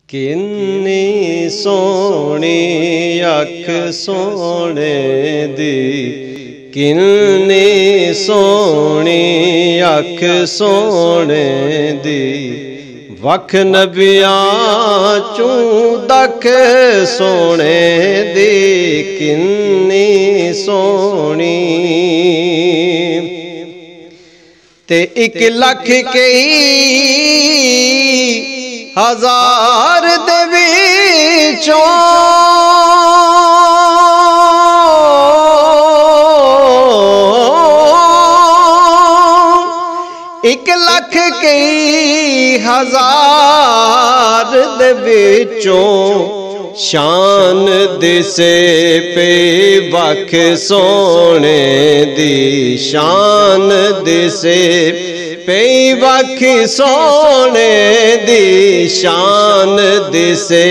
किन्नी सोहनी अख सोहने दी, किन्नी सोहनी अख सोहने दी। वख नबियां चूं दख सोहने दी, किन्नी सोहनी। ते 1 लख कई हजार दे विचों 1 लख कई हजार दे विचों शान दिसे पे वख सोहने दी, शान दिसे पे वख सोहने दी, शान दिसे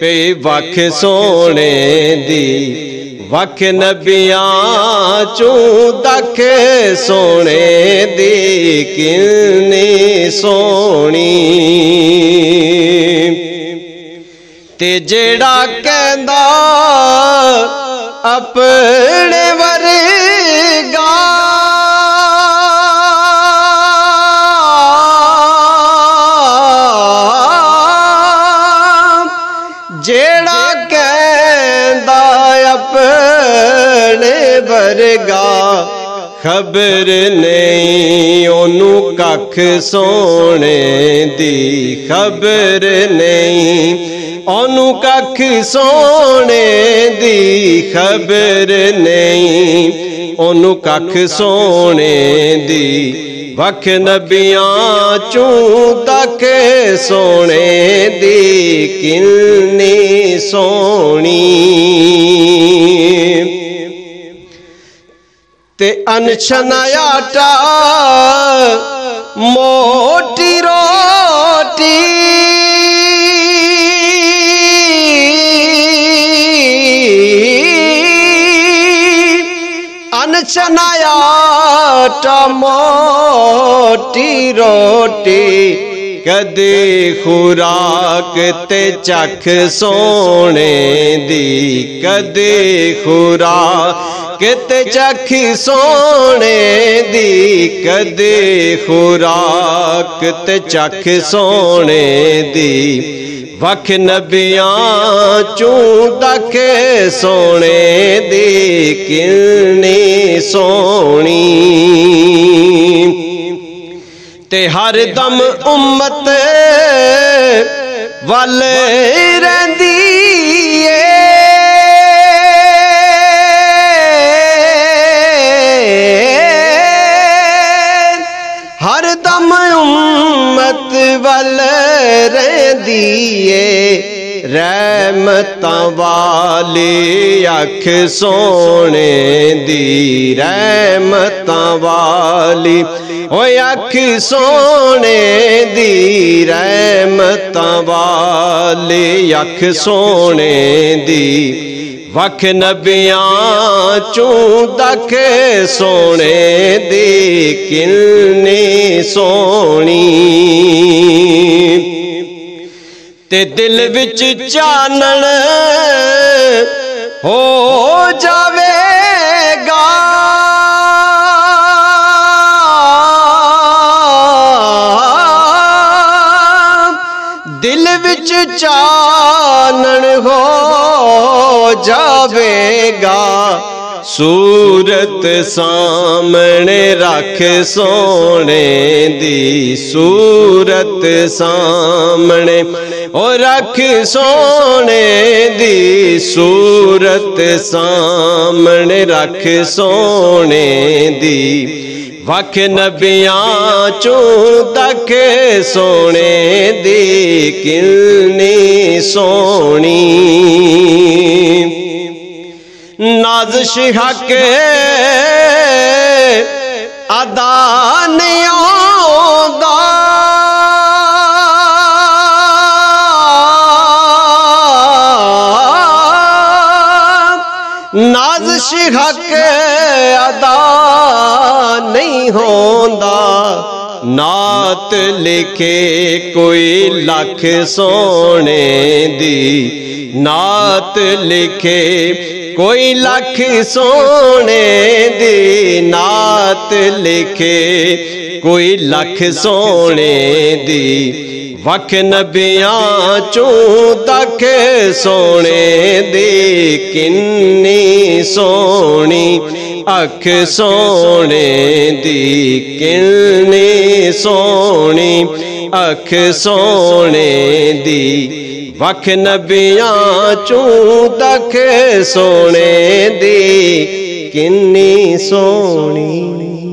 पे वख सोहने दी। वख नबियां चूं दख सोहने दी, किन्नी सोहनी। ते जेड़ा कहंदा अपने वर्गा, जेड़ा कहंदा अपने वर्गा, खबर नहीं ओनू कख सोहने दी, खबर नहीं ओनू कख सोहने दी, खबर नहीं ओनू कख सोहने दी। वख नबियां चूं दख सोहने दी, किन्नी सोहनी। ते अनछना आटा मोटी रोटी, अनछना आटा मोटी रोटी। कदे खुराक ते चख सोहने दी, कदे खुराक ते चख सोहने दी, कदे खुराक ते चख सोहने दी। वख नबियां चूं दख सोहने दी, किन्नी सोहनी। ते हर दम उम्मत वल रहिंदी है, हर दम उम्मत वल रहिंदी है। रहमतां वाली अख सोहने दी, रहमतां वाली ओए अख सोहने दी, रहमतां वाली अख सोहने दी। वख नबियां चूं दख सोहने दी, किन्नी सोहनी। ते दिल विच चानण हो जावेगा, दिल विच चानण हो जावेगा। सूरत सामने रख सोहने दी, सूरत सामने ओ रख सोहने दी, सूरत सामने रख सोहने दी। वख नबियां चूं दख सोहने दी, किन्नी सोहनी। नाज़िश हक अदा नहीं आंदा, नाज़िश हक अदा नहीं होंदा। नात लिखे कोई लख सोने दी, नात लिखे कोई लख सोने दी, नात लिखे कोई लख सोने दी। वख नबियां चूं तक सोने दी, किन्नी सोनी अख सोने दी, किन्नी सोनी अख सोने दी। वख नबियां चूं तक सोने दी, किन्नी सोनी।